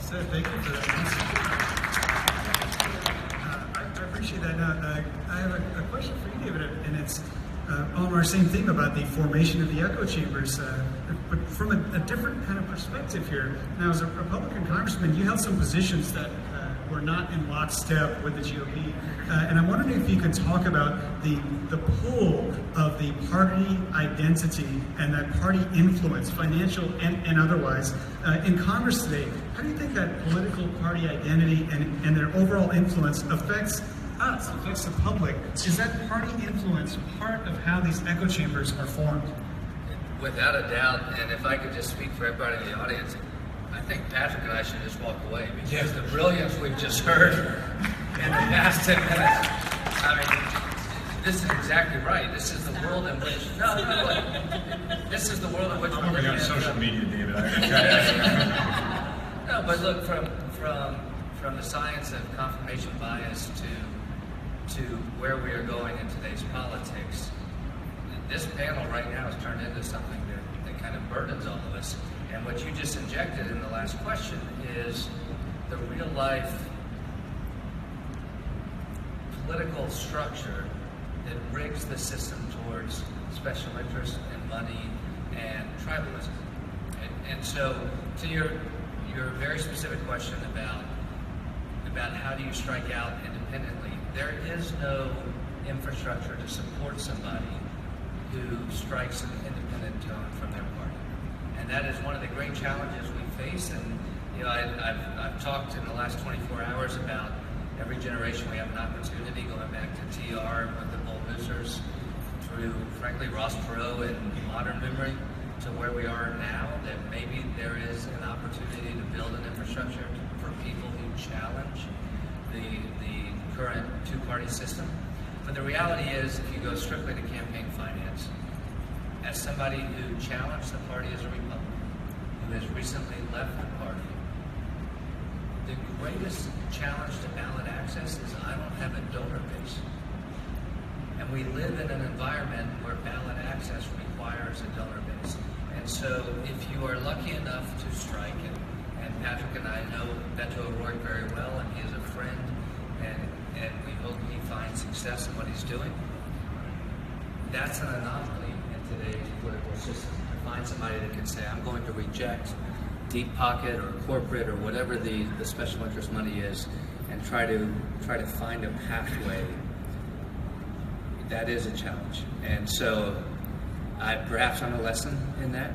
So thank you for that. I appreciate that. Now, I have a question for you, David, and it's on our same theme about the formation of the echo chambers, but from a different kind of perspective here. Now, as a Republican congressman, you held some positions that were not in lockstep with the GOP, and I'm wondering if you could talk about the pull of the party identity and that party influence, financial and otherwise, in Congress today. How do you think that political party identity and their overall influence affects us, affects the public? Is that party influence part of how these echo chambers are formed? Without a doubt, and if I could just speak for everybody in the audience, I think Patrick and I should just walk away, because the brilliance we've just heard in the past 10 minutes, I mean, this is exactly right. This is the world in which, this is the world in which we're living on social media, David. No, but look, from the science of confirmation bias to where we are going in today's politics, this panel right now has turned into something that kind of burdens all of us. And what you just injected in the last question is the real life political structure that rigs the system towards special interest and money and tribalism. And so to your very specific question about how do you strike out independently, there is no infrastructure to support somebody who strikes an independent tone from their party. And that is one of the great challenges we face. And I've talked in the last 24 hours about every generation we have an opportunity, going back to TR with the Bull Boosters, through, frankly, Ross Perot and modern memory, to where we are now, that maybe there is an opportunity to build an infrastructure for people who challenge the current two-party system. But the reality is, if you go strictly to campaign finance, as somebody who challenged the party as a Republican, who has recently left the party, the greatest challenge to ballot access is I don't have a donor base. And we live in an environment where ballot access requires a donor base. And so if you are lucky enough to strike, and Patrick and I know Beto O'Rourke very well, and he is a friend, and we hope he finds success in what he's doing, that's an anomaly in today's political system. To find somebody that can say, I'm going to reject deep pocket or corporate or whatever the special interest money is, and try to find a pathway, that is a challenge. And so I perhaps learned a lesson in that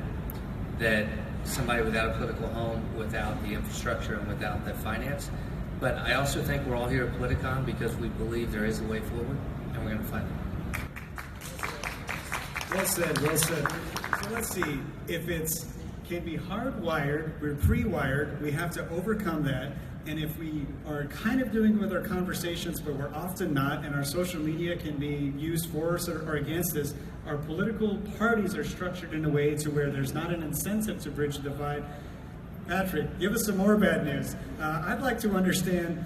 somebody without a political home, without the infrastructure, and without the finance. But I also think we're all here at Politicon because we believe there is a way forward, and we're going to find it. Well said, well said. So let's see, if it's can be hardwired, we're pre-wired, we have to overcome that. And if we are kind of doing it with our conversations, but we're often not, and our social media can be used for us or against us, our political parties are structured in a way to where there's not an incentive to bridge the divide. Patrick, give us some more bad news. I'd like to understand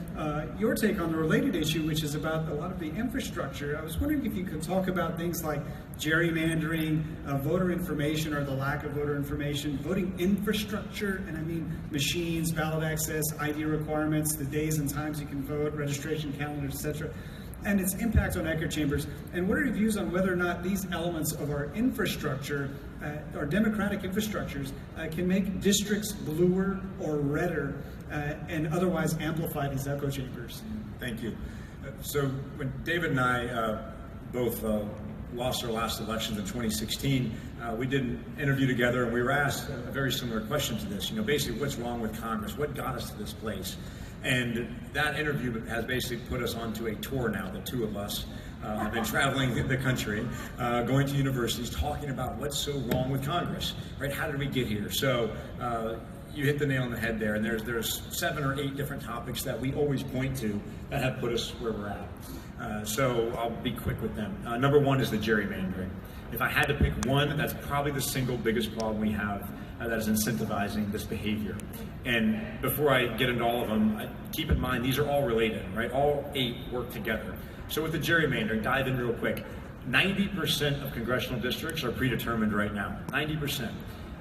your take on the related issue, which is about a lot of the infrastructure. I was wondering if you could talk about things like gerrymandering, voter information or the lack of voter information, voting infrastructure, and I mean machines, ballot access, ID requirements, the days and times you can vote, registration calendars, etc., and its impact on echo chambers. And what are your views on whether or not these elements of our infrastructure, our democratic infrastructures, can make districts bluer or redder and otherwise amplify these echo chambers? Thank you. So when David and I both lost our last elections in 2016, we did an interview together, and we were asked a very similar question to this. Basically, what's wrong with Congress? What got us to this place? And that interview has basically put us onto a tour now. The two of us have been traveling the country, going to universities, talking about what's so wrong with Congress, right? How did we get here? So you hit the nail on the head there, and there's 7 or 8 different topics that we always point to that have put us where we're at. So I'll be quick with them. Number 1 is the gerrymandering. If I had to pick one, that's probably the single biggest problem we have that is incentivizing this behavior. And before I get into all of them, keep in mind these are all related, right? All 8 work together. So with the gerrymandering, dive in real quick. 90% of congressional districts are predetermined right now, 90%.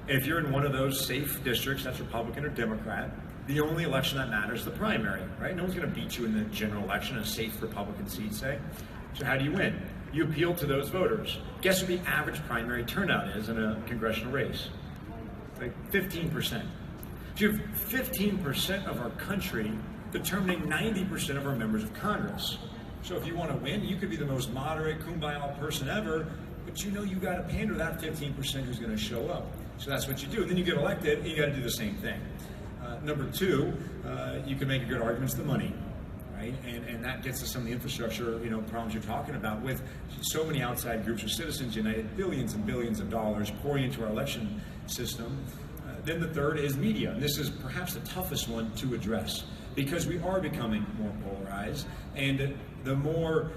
If you're in one of those safe districts, that's Republican or Democrat, the only election that matters is the primary, right? No one's going to beat you in the general election, a safe Republican seat, say. So how do you win? You appeal to those voters. Guess what the average primary turnout is in a congressional race? Like 15%. So you have 15% of our country determining 90% of our members of Congress. So if you want to win, you could be the most moderate, kumbaya person ever, but you know you got to pander that 15% who's going to show up. So that's what you do. And then you get elected, and you got to do the same thing. Number two, you can make a good argument to the money, right? And that gets to some of the infrastructure, problems you're talking about with so many outside groups or citizens united, billions and billions of dollars pouring into our election system. Then the third is media. And this is perhaps the toughest one to address because we are becoming more polarized, and the more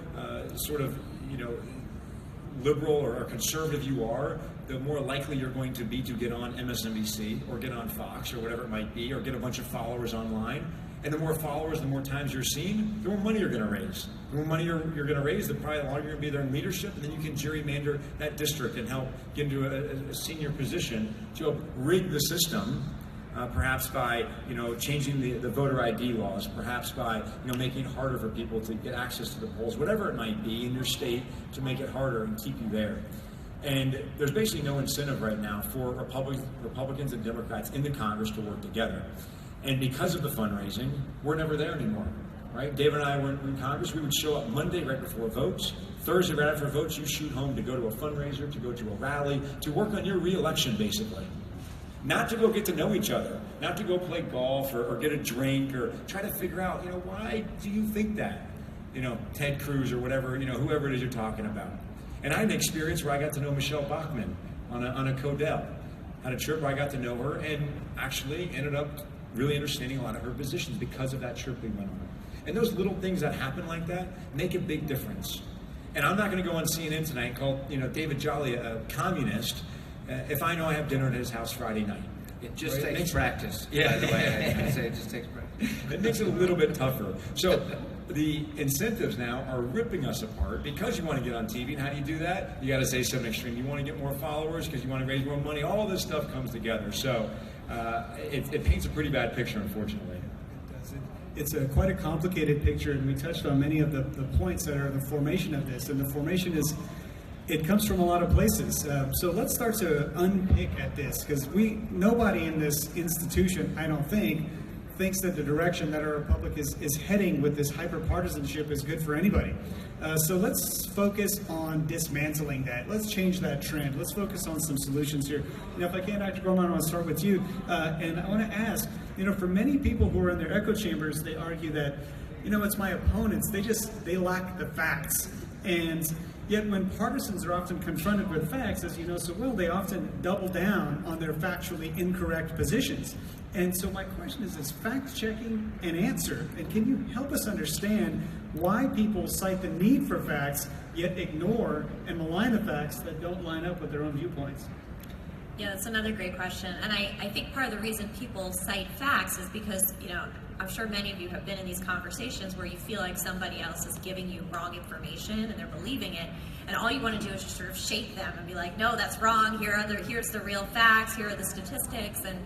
liberal or conservative you are, the more likely you're going to be to get on MSNBC or get on Fox or whatever it might be, or get a bunch of followers online. And the more followers, the more times you're seen, the more money you're going to raise. The more money you're going to raise, the probably longer you're going to be there in leadership, and then you can gerrymander that district and help get into a senior position to help rig the system, perhaps by changing the voter ID laws, perhaps by making it harder for people to get access to the polls, whatever it might be in your state, to make it harder and keep you there. And there's basically no incentive right now for Republicans and Democrats in the Congress to work together. And because of the fundraising, we're never there anymore, right? David and I were in Congress. We would show up Monday right before votes. Thursday right after votes, you shoot home to go to a fundraiser, to go to a rally, to work on your re-election, basically. Not to go get to know each other, not to go play golf or get a drink or try to figure out, why do you think that? Ted Cruz or whatever, whoever it is you're talking about. And I had an experience where I got to know Michelle Bachmann on a Codell. Had a trip where I got to know her and actually ended up really understanding a lot of her positions because of that trip we went on. And those little things that happen like that make a big difference. And I'm not going to go on CNN tonight and call David Jolly a communist if I know I have dinner at his house Friday night. It just takes practice. Yeah. By the way, I say it just takes practice. It makes it a little bit tougher. So the incentives now are ripping us apart because you want to get on TV. And how do you do that? You got to say something extreme. You want to get more followers because you want to raise more money. All this stuff comes together. So it paints a pretty bad picture, unfortunately. It's quite a complicated picture, and we touched on many of the points that are the formation of this. And the formation it comes from a lot of places. So let's start to unpick at this, because nobody in this institution, I don't think, thinks that the direction that our republic is heading with this hyper-partisanship is good for anybody. So let's focus on dismantling that. Let's change that trend. Let's focus on some solutions here. If I can, Dr. Gorman, I want to start with you. And I want to ask, for many people who are in their echo chambers, they argue that, it's my opponents. They lack the facts. And yet when partisans are often confronted with facts, as you know so well, they often double down on their factually incorrect positions. And so my question is fact-checking an answer? And can you help us understand why people cite the need for facts, yet ignore and malign the facts that don't line up with their own viewpoints? Yeah, that's another great question. And I think part of the reason people cite facts is because, I'm sure many of you have been in these conversations where you feel like somebody else is giving you wrong information and they're believing it. And all you want to do is just sort of shake them and be like, no, that's wrong. Here's the real facts. Here are the statistics. And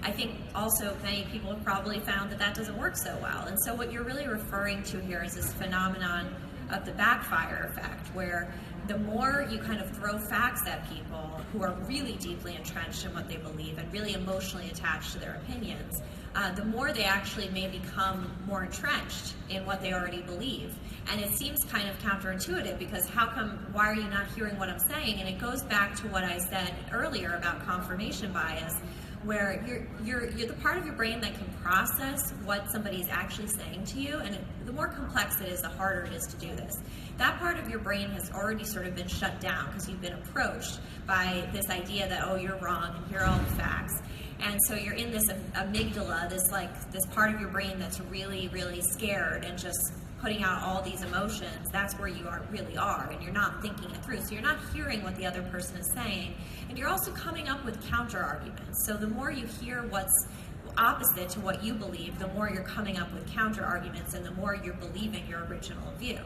I think also many people have probably found that doesn't work so well. And so what you're really referring to here is this phenomenon of the backfire effect, where the more you kind of throw facts at people who are really deeply entrenched in what they believe and really emotionally attached to their opinions, the more they actually may become more entrenched in what they already believe. And it seems kind of counterintuitive, because why are you not hearing what I'm saying? And it goes back to what I said earlier about confirmation bias, where you're the part of your brain that can process what somebody is actually saying to you, and the more complex it is, the harder it is to do this. That part of your brain has already sort of been shut down because you've been approached by this idea that, oh, you're wrong, and here are all the facts. And so you're in this amygdala, this part of your brain that's really, really scared and just putting out all these emotions. That's where you really are, and you're not thinking it through. So you're not hearing what the other person is saying, and you're also coming up with counter arguments. So the more you hear what's opposite to what you believe, the more you're coming up with counter arguments, and the more you're believing your original view.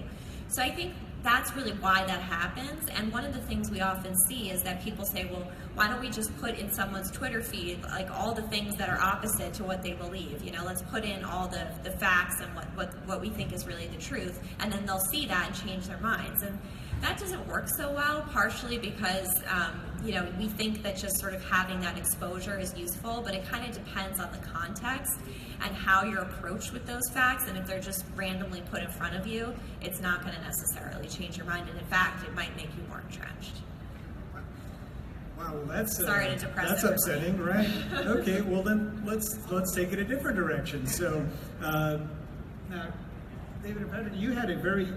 So I think that's really why that happens. And one of the things we often see is that people say, well, why don't we just put in someone's Twitter feed like all the things that are opposite to what they believe? You know, let's put in all the facts and what we think is really the truth, and then they'll see that and change their minds. And that doesn't work so well, partially because you know, we think that just sort of having that exposure is useful, but it kind of depends on the context and how you're approached with those facts. And if they're just randomly put in front of you, it's not going to necessarily change your mind, and in fact, it might make you more entrenched. Wow, well that's sorry to depress that's everybody. upsetting, right? Okay, well then let's take it a different direction. So now, David and Patrick, you had a very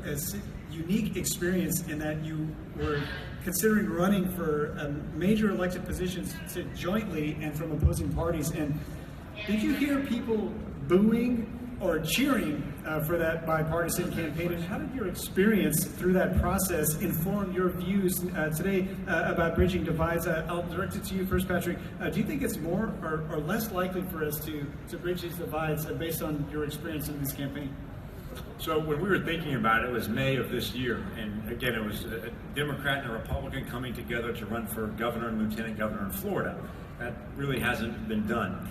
unique experience in that you were considering running for major elected positions jointly and from opposing parties. And did you hear people booing or cheering for that bipartisan campaign? And how did your experience through that process inform your views today about bridging divides? I'll direct it to you first, Patrick. Do you think it's more or less likely for us to bridge these divides based on your experience in this campaign? So when we were thinking about it, it was May of this year, and again, it was a Democrat and a Republican coming together to run for governor and lieutenant governor in Florida. That really hasn't been done.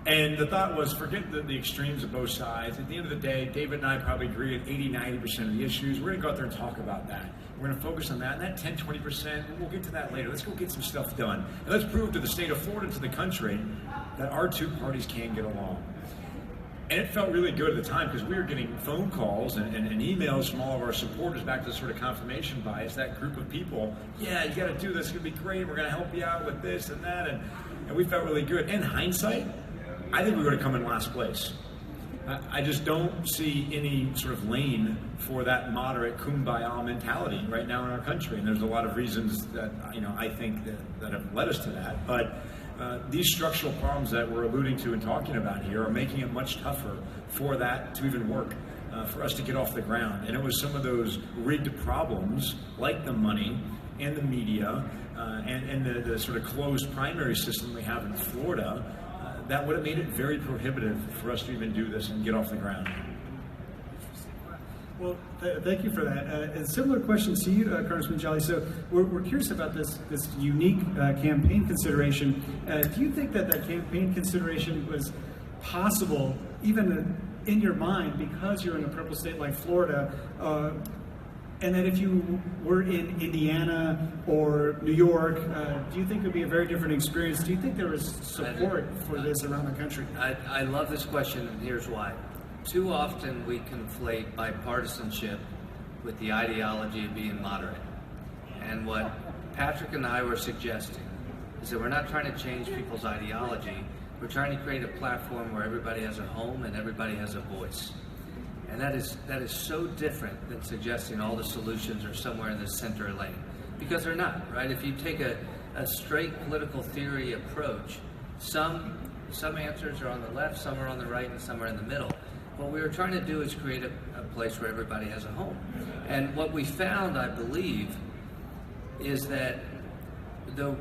And the thought was, forget the extremes of both sides. At the end of the day, David and I probably agree at 80-90% of the issues. We're going to go out there and talk about that. We're going to focus on that. And that 10-20%, we'll get to that later. Let's go get some stuff done. And let's prove to the state of Florida, to the country, that our two parties can get along. And it felt really good at the time because we were getting phone calls and emails from all of our supporters back to the sort of confirmation bias, that group of people. Yeah, you got to do this. It's going to be great. We're going to help you out with this and that. And we felt really good. In hindsight, I think we would have come in last place. I just don't see any sort of lane for that moderate kumbaya mentality right now in our country. And there's a lot of reasons that, you know, I think that have led us to that. But these structural problems that we're alluding to and talking about here are making it much tougher for that to even work, for us to get off the ground. And it was some of those rigged problems, like the money and the media and the sort of closed primary system we have in Florida, that would have made it very prohibitive for us to even do this and get off the ground. Well, thank you for that. A similar question to you, Congressman Jolly. So we're curious about this unique campaign consideration. Do you think that campaign consideration was possible, even in your mind, because you're in a purple state like Florida, and that if you were in Indiana or New York, do you think it would be a very different experience? Do you think there was support for this around the country? I love this question, and here's why. Too often we conflate bipartisanship with the ideology of being moderate. And what Patrick and I were suggesting is that we're not trying to change people's ideology. We're trying to create a platform where everybody has a home and everybody has a voice. And that is so different than suggesting all the solutions are somewhere in the center lane. Because they're not, right? If you take a straight political theory approach, some answers are on the left, some are on the right, and some are in the middle. What we were trying to do is create a place where everybody has a home. And what we found, I believe, is that though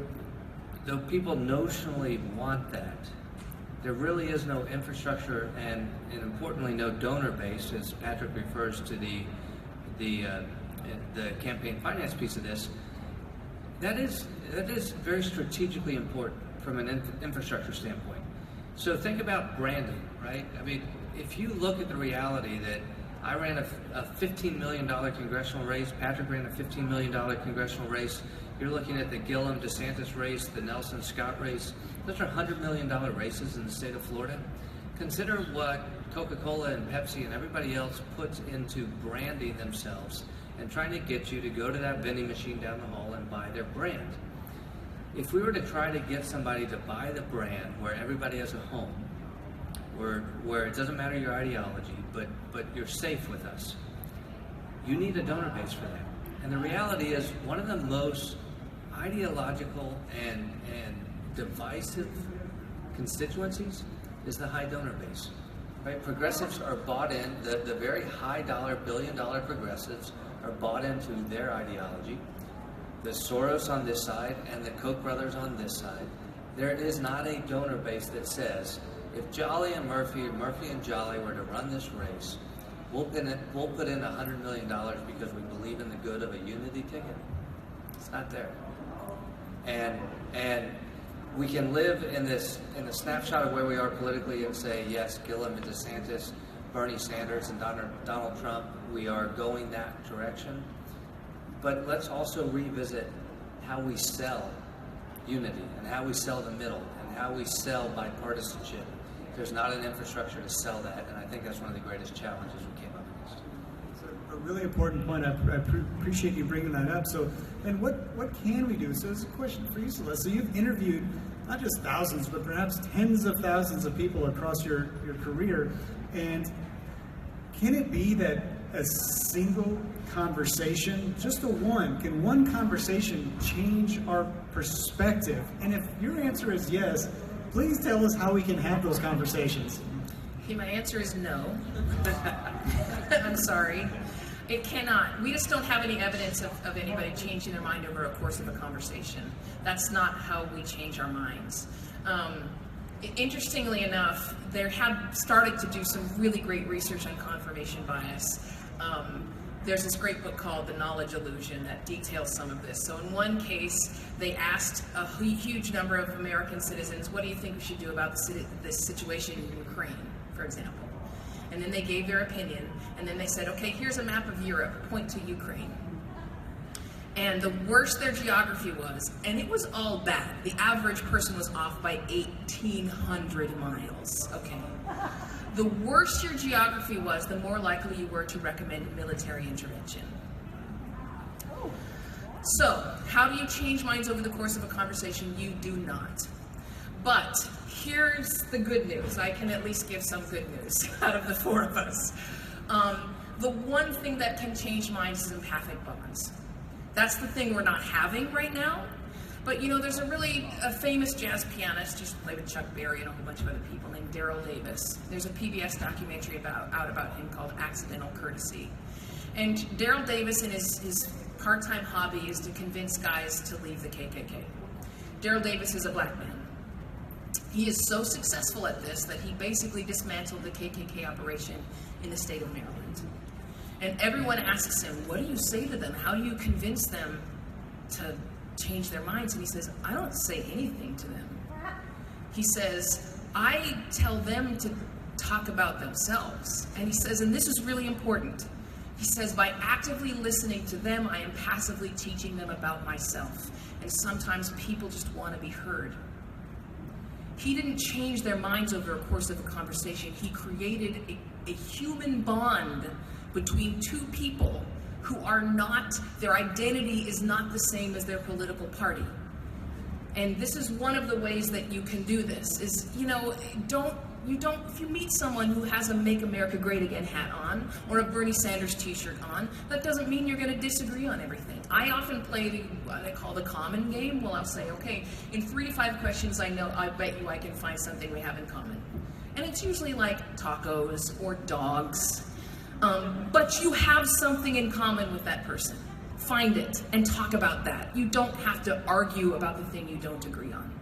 people notionally want that, there really is no infrastructure and importantly no donor base, as Patrick refers to the campaign finance piece of this. That is very strategically important from an infrastructure standpoint. So think about branding, right? I mean, if you look at the reality that I ran a $15 million congressional race, Patrick ran a $15 million congressional race, you're looking at the Gillum DeSantis race, the Nelson Scott race, those are $100 million races in the state of Florida. Consider what Coca-Cola and Pepsi and everybody else puts into branding themselves and trying to get you to go to that vending machine down the hall and buy their brand. If we were to try to get somebody to buy the brand where everybody has a home, where it doesn't matter your ideology, but you're safe with us, you need a donor base for that. And the reality is, one of the most ideological and divisive constituencies is the high donor base. Right? Progressives are bought in, the very high dollar, billion-dollar progressives are bought into their ideology. The Soros on this side and the Koch brothers on this side. There is not a donor base that says, if Jolly and Murphy and Jolly were to run this race, we'll put in $100 million because we believe in the good of a unity ticket. It's not there. And we can live in the snapshot of where we are politically and say, yes, Gillum and DeSantis, Bernie Sanders and Donald Trump, we are going that direction. But let's also revisit how we sell unity and how we sell the middle and how we sell bipartisanship. There's not an infrastructure to sell that, and I think that's one of the greatest challenges we came up against. It's a really important point. I appreciate you bringing that up. So, then what can we do? So, it's a question for you, Celeste. So, you've interviewed not just thousands, but perhaps tens of thousands of people across your career, and can it be that a single conversation, just can one conversation change our perspective? And if your answer is yes, please tell us how we can have those conversations. Okay, my answer is no. I'm sorry. It cannot. We just don't have any evidence of anybody changing their mind over a course of a conversation. That's not how we change our minds. Interestingly enough, they have started to do some really great research on confirmation bias. There's this great book called The Knowledge Illusion that details some of this. So in one case, they asked a huge number of American citizens, what do you think we should do about this situation in Ukraine, for example? And then they gave their opinion, and then they said, okay, here's a map of Europe, point to Ukraine. And the worse their geography was, and it was all bad. The average person was off by 1,800 miles, okay? The worse your geography was, the more likely you were to recommend military intervention. So, how do you change minds over the course of a conversation? You do not. But here's the good news. I can at least give some good news out of the four of us. The one thing that can change minds is empathic bonds. That's the thing we're not having right now. But you know, there's a famous jazz pianist, used to play with Chuck Berry and a whole bunch of other people, named Daryl Davis. There's a PBS documentary out about him called Accidental Courtesy. And Daryl Davis, and his part-time hobby is to convince guys to leave the KKK. Daryl Davis is a black man. He is so successful at this that he basically dismantled the KKK operation in the state of Maryland. And everyone asks him, what do you say to them? How do you convince them to change their minds? And he says, I don't say anything to them. He says, I tell them to talk about themselves. And he says, and this is really important, he says, by actively listening to them, I am passively teaching them about myself. And sometimes people just want to be heard. He didn't change their minds over a course of a conversation. He created a human bond between two people who are not, their identity is not the same as their political party. And this is one of the ways that you can do this, is, you know, if you meet someone who has a Make America Great Again hat on, or a Bernie Sanders t-shirt on, that doesn't mean you're gonna disagree on everything. I often play what I call the common game. Well, I'll say, okay, in 3 to 5 questions I bet you I can find something we have in common. And it's usually like tacos or dogs. But you have something in common with that person. Find it and talk about that. You don't have to argue about the thing you don't agree on.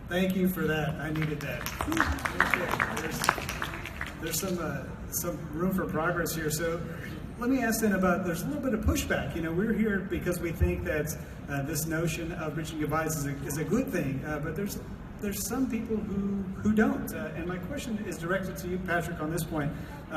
Thank you for that. I needed that. Okay. There's some room for progress here. So let me ask then about, there's a little bit of pushback. You know, we're here because we think that this notion of bridging divides is a good thing, but there's some people who don't. And my question is directed to you, Patrick, on this point.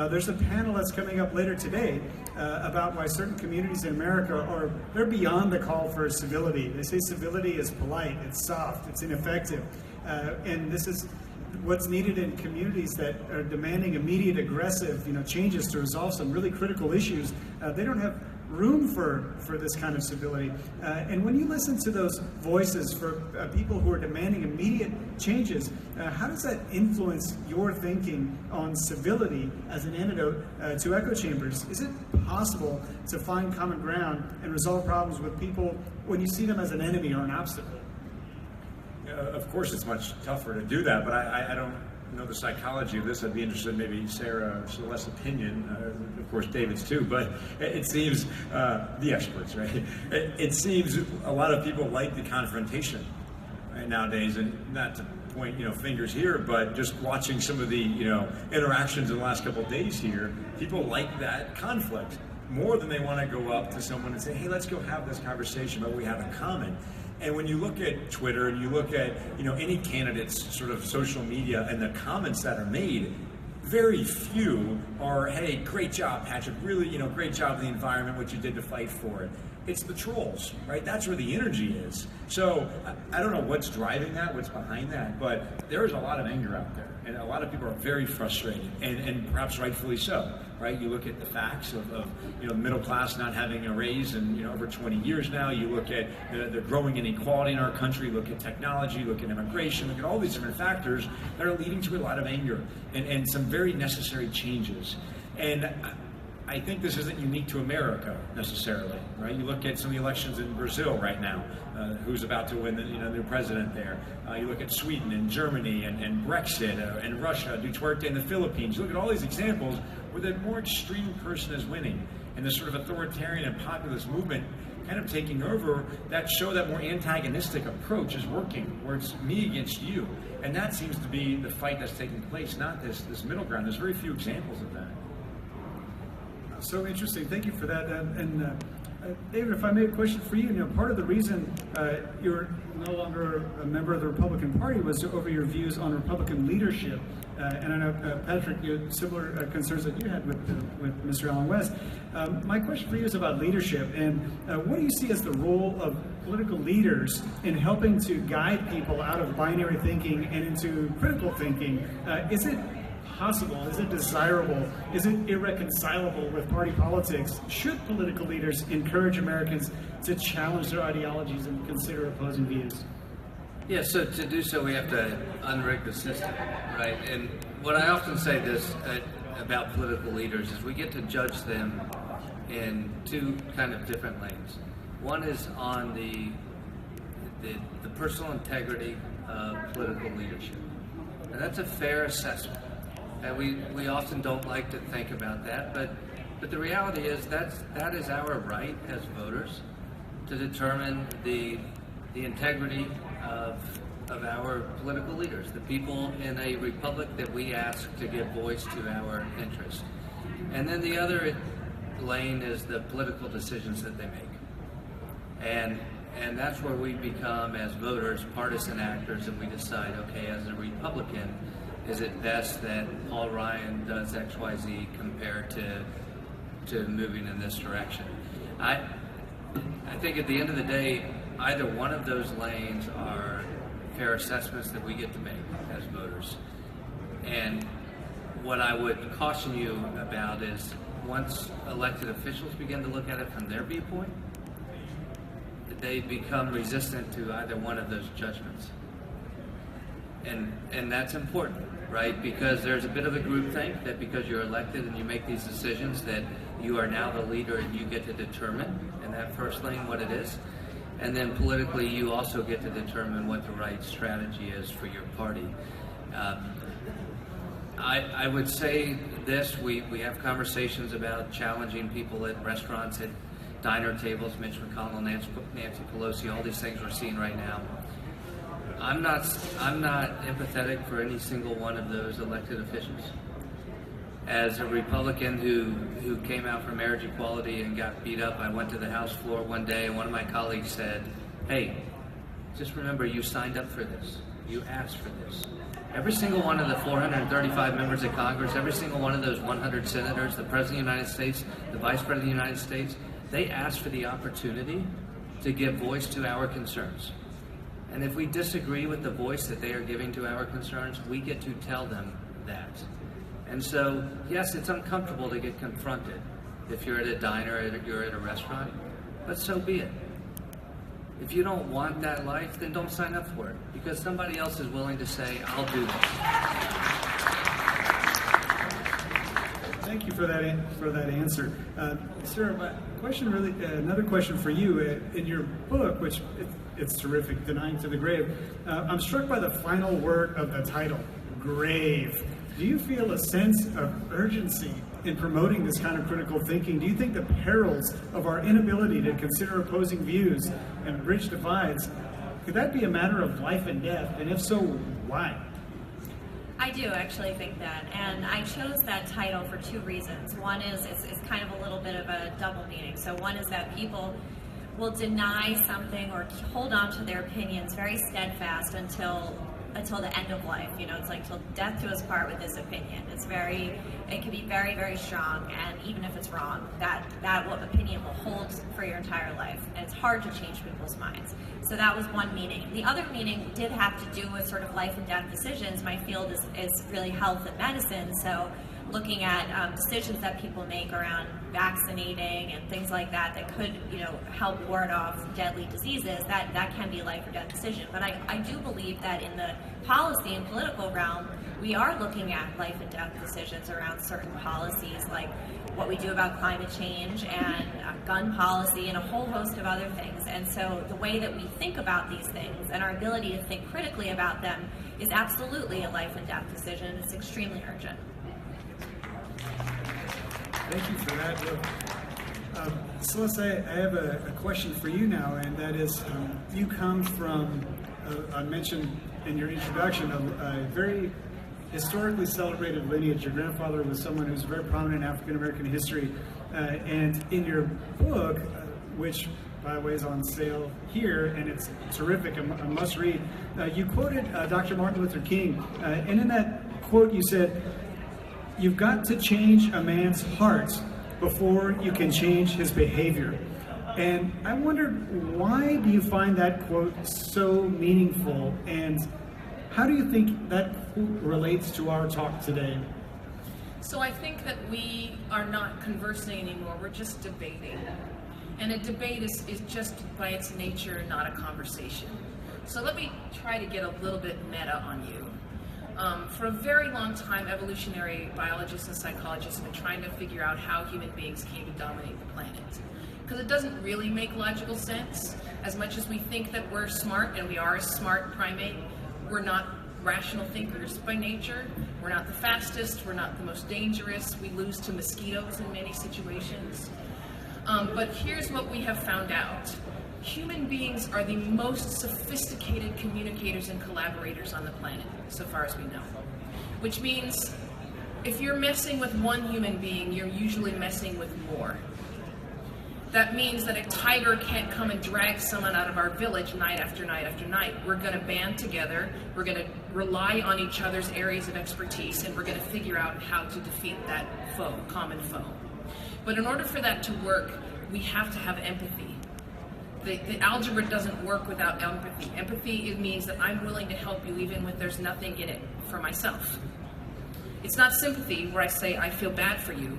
There's a panel that's coming up later today about why certain communities in America they're beyond the call for civility. They say civility is polite, it's soft, it's ineffective. And this is what's needed in communities that are demanding immediate, aggressive, changes to resolve some really critical issues. They don't have room for this kind of civility. And when you listen to those voices for people who are demanding immediate changes, how does that influence your thinking on civility as an antidote to echo chambers? Is it possible to find common ground and resolve problems with people when you see them as an enemy or an obstacle? Of course, it's much tougher to do that, but I don't know the psychology of this. I'd be interested in maybe Sarah or Celeste's opinion, of course David's too, but it seems, the experts, right? It seems a lot of people like the confrontation right nowadays, and not to point, fingers here, but just watching some of the, interactions in the last couple of days here, people like that conflict more than they want to go up to someone and say, hey, let's go have this conversation about what we have in common. And when you look at Twitter and you look at, any candidate's sort of social media and the comments that are made, very few are, hey, great job, Patrick, really, great job in the environment, what you did to fight for it. It's the trolls, right? That's where the energy is. So I don't know what's driving that, what's behind that, but there is a lot of anger out there. And a lot of people are very frustrated, and perhaps rightfully so, right? You look at the facts of the middle class not having a raise in over 20 years now. You look at the growing inequality in our country. Look at technology. Look at immigration. Look at all these different factors that are leading to a lot of anger and some very necessary changes. And I think this isn't unique to America necessarily, right? You look at some of the elections in Brazil right now, who's about to win the new president there. You look at Sweden and Germany and Brexit and Russia, Duterte in the Philippines. You look at all these examples where the more extreme person is winning, and this sort of authoritarian and populist movement kind of taking over that show that more antagonistic approach is working, where it's me against you. And that seems to be the fight that's taking place, not this middle ground. There's very few examples of that. So interesting. Thank you for that. David, if I may, a question for you. Part of the reason you're no longer a member of the Republican Party was over your views on Republican leadership. And I know, Patrick, you had similar concerns that you had with Mr. Allen West. My question for you is about leadership. And what do you see as the role of political leaders in helping to guide people out of binary thinking and into critical thinking? Is it possible? Is it desirable? Is it irreconcilable with party politics? Should political leaders encourage Americans to challenge their ideologies and consider opposing views? Yeah, so to do so, we have to unrig the system, right? And what I often say this about political leaders is we get to judge them in two kind of different lanes. One is on the personal integrity of political leadership, and that's a fair assessment. And we often don't like to think about that, but the reality is that is our right as voters to determine the integrity of our political leaders, the people in a republic that we ask to give voice to our interests. And then the other lane is the political decisions that they make. And that's where we become, as voters, partisan actors, and we decide, okay, as a Republican, is it best that Paul Ryan does X, Y, Z compared to moving in this direction? I think at the end of the day, either one of those lanes are fair assessments that we get to make as voters. And what I would caution you about is once elected officials begin to look at it from their viewpoint, they become resistant to either one of those judgments. And that's important, right? Because there's a bit of a groupthink that because you're elected and you make these decisions that you are now the leader and you get to determine in that first lane what it is. And then politically, you also get to determine what the right strategy is for your party. I would say this, we have conversations about challenging people at restaurants, at diner tables, Mitch McConnell, Nancy Pelosi, all these things we're seeing right now. I'm not empathetic for any single one of those elected officials. As a Republican who came out for marriage equality and got beat up, I went to the House floor one day and one of my colleagues said, hey, just remember you signed up for this. You asked for this. Every single one of the 435 members of Congress, every single one of those 100 senators, the President of the United States, the Vice President of the United States, they asked for the opportunity to give voice to our concerns. And if we disagree with the voice that they are giving to our concerns, we get to tell them that. And so, yes, it's uncomfortable to get confronted if you're at a diner or you're at a restaurant, but so be it. If you don't want that life, then don't sign up for it, because somebody else is willing to say, I'll do this. Thank you for that answer. Sarah, my question another question for you. In your book, which it's terrific, Denying to the Grave, I'm struck by the final word of the title, grave. Do you feel a sense of urgency in promoting this kind of critical thinking? Do you think the perils of our inability to consider opposing views and bridge divides, could that be a matter of life and death? And if so, Why? I do actually think that, and I chose that title for two reasons. One is it's kind of a little bit of a double meaning. So one is that people will deny something or hold on to their opinions very steadfast until the end of life. You know, it's like till death do us part with this opinion. It can be very, very strong, and even if it's wrong, that opinion will hold for your entire life, and it's hard to change people's minds. So that was one meaning. The other meaning did have to do with sort of life and death decisions. My field is really health and medicine, so looking at decisions that people make around vaccinating and things like that could, you know, help ward off deadly diseases, that can be a life or death decision. But I do believe that in the policy and political realm, we are looking at life and death decisions around certain policies, like what we do about climate change and gun policy and a whole host of other things. And so the way that we think about these things and our ability to think critically about them is absolutely a life and death decision. It's extremely urgent. Thank you for that. Celeste, I have a question for you now, and that is, you come from, I mentioned in your introduction, a very historically celebrated lineage. Your grandfather was someone who's very prominent in African American history, and in your book, which by the way is on sale here, and it's terrific, a must read, you quoted Dr. Martin Luther King, and in that quote you said, "You've got to change a man's heart before you can change his behavior." And I wondered, why do you find that quote so meaningful, and how do you think that quote relates to our talk today? So I think that we are not conversing anymore, we're just debating. And a debate is just by its nature not a conversation. So let me try to get a little bit meta on you. For a very long time, evolutionary biologists and psychologists have been trying to figure out how human beings came to dominate the planet. Because it doesn't really make logical sense. As much as we think that we're smart, and we are a smart primate, we're not rational thinkers by nature. We're not the fastest, we're not the most dangerous, we lose to mosquitoes in many situations. But here's what we have found out. Human beings are the most sophisticated communicators and collaborators on the planet, so far as we know. Which means, if you're messing with one human being, you're usually messing with more. That means that a tiger can't come and drag someone out of our village night after night after night. We're going to band together, we're going to rely on each other's areas of expertise, and we're going to figure out how to defeat that foe, common foe. But in order for that to work, we have to have empathy. The algebra doesn't work without empathy. Empathy, it means that I'm willing to help you even when there's nothing in it for myself. It's not sympathy where I say I feel bad for you.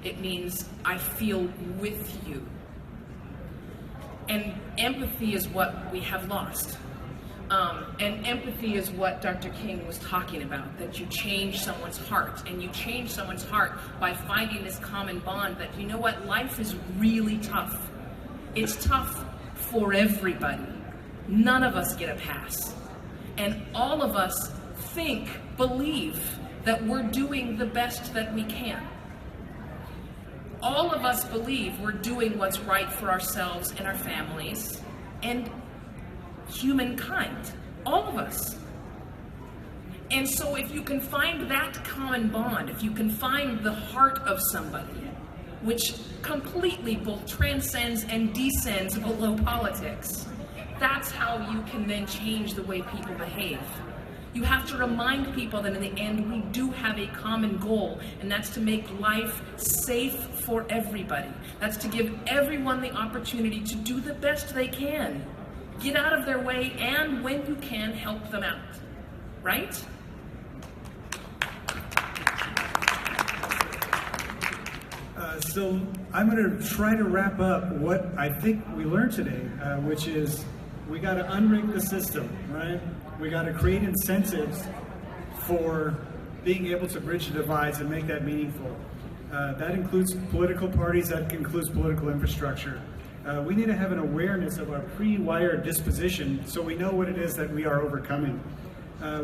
It means I feel with you. And empathy is what we have lost. And empathy is what Dr. King was talking about, that you change someone's heart. And you change someone's heart by finding this common bond that, you know what, life is really tough. It's tough for everybody. None of us get a pass. And all of us believe that we're doing the best that we can. All of us believe we're doing what's right for ourselves and our families and humankind, all of us. And so if you can find that common bond, if you can find the heart of somebody, which completely both transcends and descends below politics, that's how you can then change the way people behave. You have to remind people that in the end we do have a common goal, and that's to make life safe for everybody. That's to give everyone the opportunity to do the best they can. Get out of their way, and when you can, help them out. Right? So I'm going to try to wrap up what I think we learned today, which is we got to unrig the system, right? We got to create incentives for being able to bridge the divides and make that meaningful. That includes political parties, that includes political infrastructure. We need to have an awareness of our pre-wired disposition so we know what it is that we are overcoming.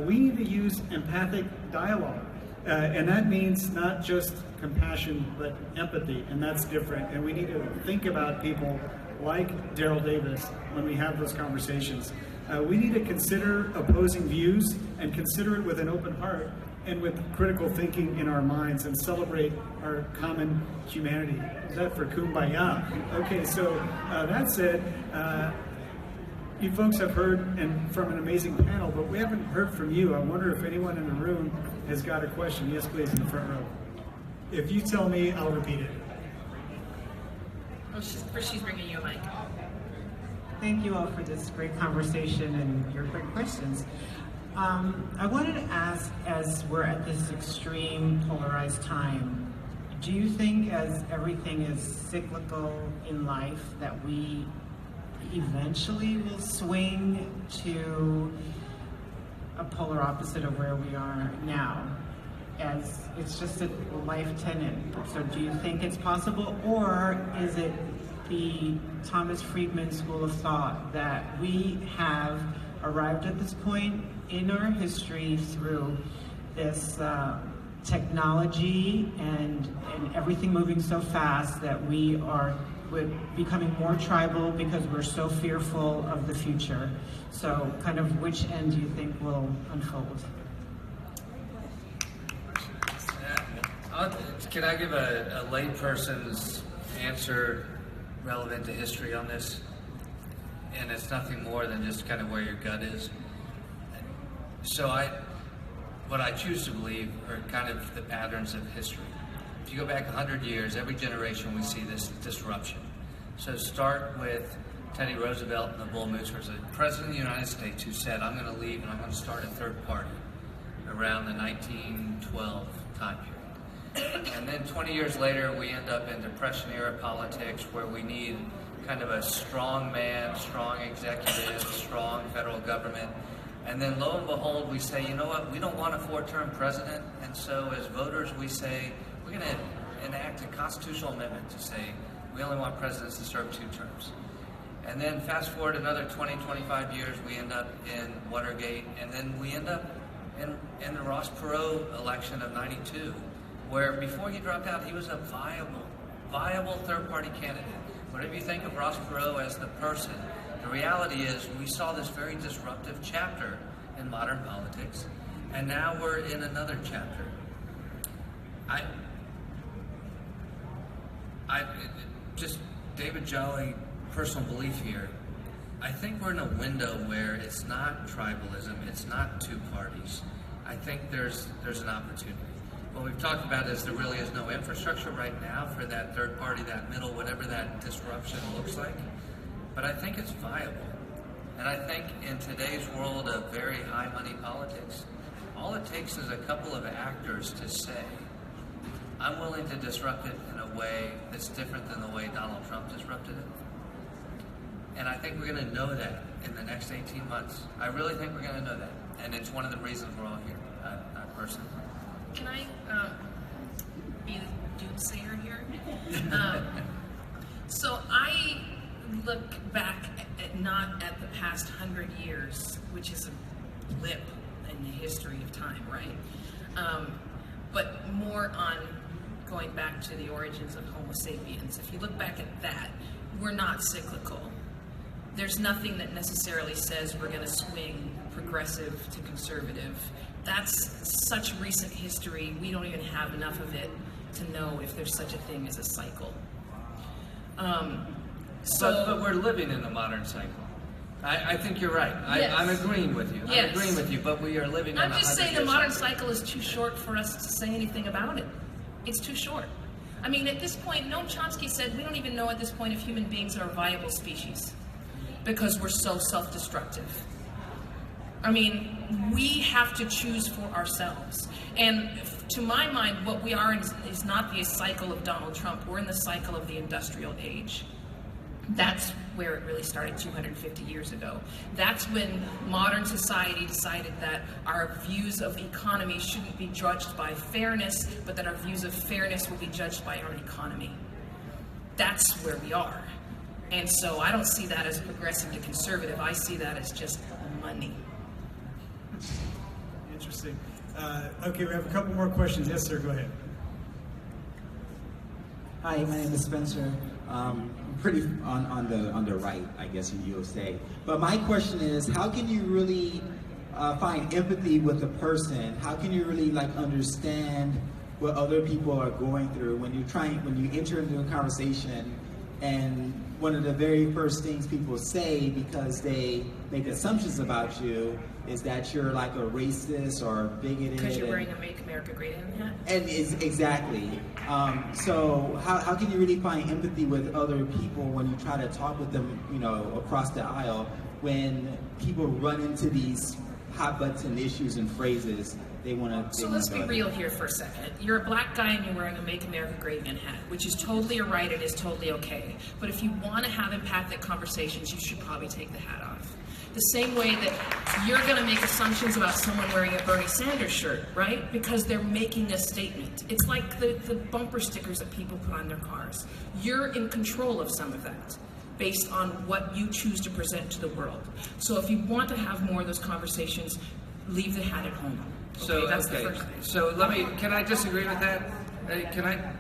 We need to use empathic dialogue. And that means not just compassion, but empathy, and that's different. And we need to think about people like Daryl Davis when we have those conversations. We need to consider opposing views and consider it with an open heart and with critical thinking in our minds and celebrate our common humanity. Is that for kumbaya? Okay, so that said, you folks have heard from an amazing panel, but we haven't heard from you. I wonder if anyone in the room has got a question. Yes, please, in the front row. If you tell me, I'll repeat it. Oh, she's bringing you a mic. Thank you all for this great conversation and your great questions. I wanted to ask, as we're at this extreme polarized time, do you think as everything is cyclical in life that we eventually will swing to a polar opposite of where we are now? As it's just a life tenet. So do you think it's possible, or is it the Thomas Friedman school of thought that we have arrived at this point in our history through this technology and everything moving so fast that we're becoming more tribal because we're so fearful of the future? So kind of which end do you think will unfold? Can I give a layperson's answer relevant to history on this? And it's nothing more than just kind of where your gut is. So what I choose to believe are kind of the patterns of history. If you go back 100 years, every generation we see this disruption. So start with Teddy Roosevelt and the Bull Moose, who was the President of the United States, who said, I'm going to leave and I'm going to start a third party around the 1912 time period. And then 20 years later, we end up in Depression-era politics where we need kind of a strong man, strong executive, strong federal government. And then lo and behold, we say, you know what, we don't want a 4-term president. And so as voters, we say, we're going to enact a constitutional amendment to say we only want presidents to serve 2 terms. And then fast forward another 20, 25 years, we end up in Watergate. And then we end up in the Ross Perot election of '92. Where before he dropped out, he was a viable third-party candidate. Whatever you think of Ross Perot as the person, the reality is we saw this very disruptive chapter in modern politics, and now we're in another chapter. Just David Jolly, personal belief here, I think we're in a window where it's not tribalism, it's not 2 parties. I think there's an opportunity. What we've talked about is there really is no infrastructure right now for that third party, that middle, whatever that disruption looks like. But I think it's viable. And I think in today's world of very high money politics, all it takes is a couple of actors to say, I'm willing to disrupt it in a way that's different than the way Donald Trump disrupted it. And I think we're going to know that in the next 18 months. I really think we're going to know that. And it's one of the reasons we're all here, I personally. Can I be the doomsayer here? So I look back not at the past 100 years, which is a blip in the history of time, right? But more on going back to the origins of Homo sapiens. If you look back at that, we're not cyclical. There's nothing that necessarily says we're going to swing progressive to conservative. That's such recent history, we don't even have enough of it to know if there's such a thing as a cycle. But we're living in the modern cycle. I think you're right. Yes. I'm agreeing with you. Yes. I'm agreeing with you, but we are living in I'm a just saying the 100-year modern cycle. cycle is too short for us to say anything about it. It's too short. I mean, at this point, Noam Chomsky said we don't even know at this point if human beings are a viable species because we're so self-destructive. I mean, we have to choose for ourselves. And to my mind, what we are is not the cycle of Donald Trump. We're in the cycle of the industrial age. That's where it really started 250 years ago. That's when modern society decided that our views of economy shouldn't be judged by fairness, but that our views of fairness will be judged by our economy. That's where we are. And so I don't see that as progressive to conservative. I see that as just money. Interesting. Okay, we have a couple more questions. Yes, sir, go ahead. Hi, my name is Spencer. I'm pretty on the right, I guess you'll say. But my question is, how can you really find empathy with a person? How can you really like understand what other people are going through when you enter into a conversation, and one of the very first things people say, because they make assumptions about you, is that you're like a racist or bigoted. Because you're wearing a Make America Great Again hat? And exactly. So how can you really find empathy with other people when you try to talk with them, you know, across the aisle, when people run into these hot button issues and phrases they want to. So let's be real here for a second. You're a black guy and you're wearing a Make America Great Again hat, which is totally a right, it is totally okay. But if you want to have empathic conversations, you should probably take the hat off. The same way that you're going to make assumptions about someone wearing a Bernie Sanders shirt, right? Because they're making a statement. It's like the bumper stickers that people put on their cars. You're in control of some of that based on what you choose to present to the world. So if you want to have more of those conversations, leave the hat at home. Okay, So that's okay. the first thing. So can I disagree with that? Can I?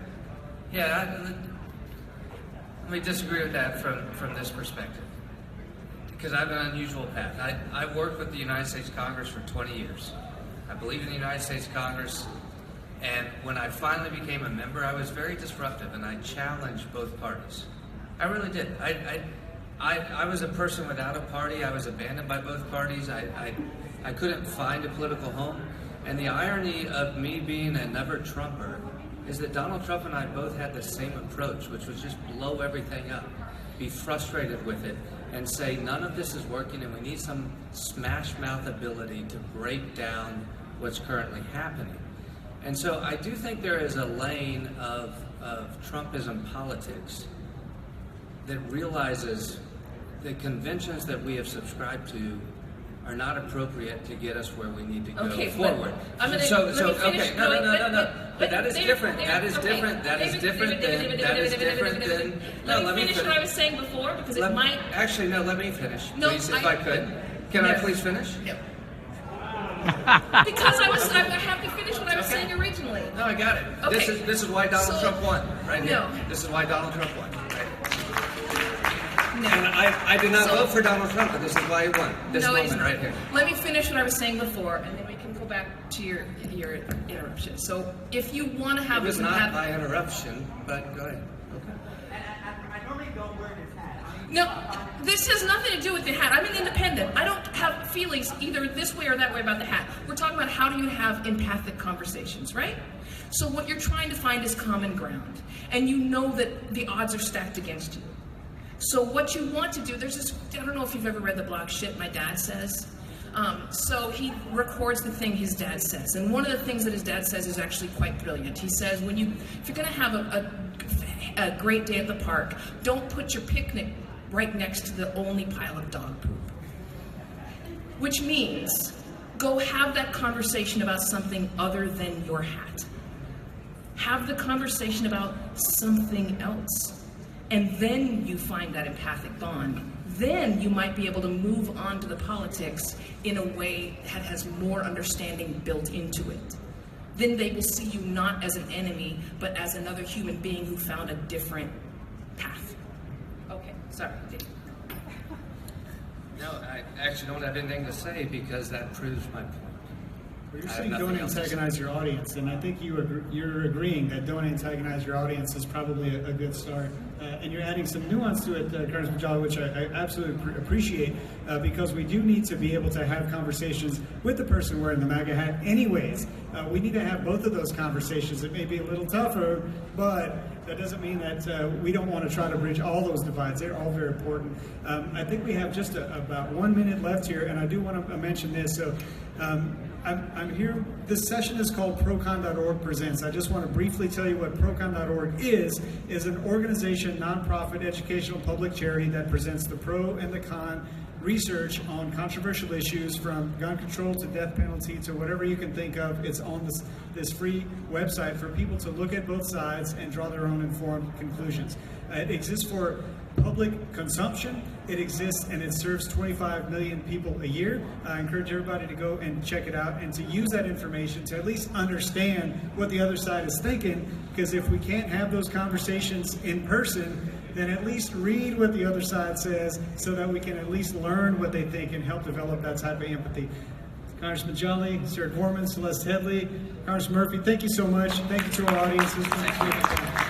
Yeah. Let me disagree with that from this perspective, because I have an unusual path. I've worked with the United States Congress for 20 years. I believe in the United States Congress, and when I finally became a member, I was very disruptive, and I challenged both parties. I really did. I was a person without a party. I was abandoned by both parties. I couldn't find a political home. And the irony of me being a never Trumper is that Donald Trump and I both had the same approach, which was just blow everything up, be frustrated with it, and say none of this is working and we need some smash mouth ability to break down what's currently happening. And so I do think there is a lane of Trumpism politics that realizes the conventions that we have subscribed to are not appropriate to get us where we need to go forward. I'm gonna, So let me finish. okay, no. But that is different. That is different. That is different than. No, let me finish what I was saying before, because it might. Actually, no. Let me finish, No, please, if I could. Can I please finish? No. Because I have to finish what I was saying originally. No, I got it. Okay. This is why Donald Trump won, right here. No. This is why Donald Trump won, right? No. And I did not vote for Donald Trump, but this is why he won. This moment right here. Let me finish what I was saying before, and then we can go back to your interruption. So, if you want to have It was not my interruption, but go ahead. Okay. I normally don't wear this hat. No, this has nothing to do with the hat. I'm an independent. I don't have feelings either this way or that way about the hat. We're talking about how do you have empathic conversations, right? So what you're trying to find is common ground, and you know that the odds are stacked against you. So what you want to do, there's this, I don't know if you've ever read the blog Shit My Dad Says. So he records the thing his dad says. And one of the things that his dad says is actually quite brilliant. He says, if you're going to have a great day at the park, don't put your picnic right next to the only pile of dog poop. Which means, go have that conversation about something other than your hat. Have the conversation about something else. And then you find that empathic bond. Then you might be able to move on to the politics in a way that has more understanding built into it. Then they will see you not as an enemy, but as another human being who found a different path. Okay, sorry, Dave. No, I actually don't have anything to say because that proves my point. Well, you're saying don't antagonize your audience, and I think you're agreeing that don't antagonize your audience is probably a good start. And you're adding some nuance to it, Congressman Jolly, which I absolutely appreciate, because we do need to be able to have conversations with the person wearing the MAGA hat anyways. We need to have both of those conversations. It may be a little tougher, but that doesn't mean that we don't want to try to bridge all those divides. They're all very important. I think we have just about 1 minute left here, and I do want to mention this. So I'm here. This session is called Procon.org Presents. I just want to briefly tell you what Procon.org is an organization, nonprofit, educational, public charity that presents the pro and the con research on controversial issues, from gun control to death penalty to whatever you can think of. It's on this free website for people to look at both sides and draw their own informed conclusions. It exists for public consumption. It exists and it serves 25 million people a year. I encourage everybody to go and check it out and to use that information to at least understand what the other side is thinking, because if we can't have those conversations in person, then at least read what the other side says so that we can at least learn what they think and help develop that type of empathy. Congressman Jolly, Sarah Gorman, Celeste Headley, Congressman Murphy, thank you so much. Thank you to our audience.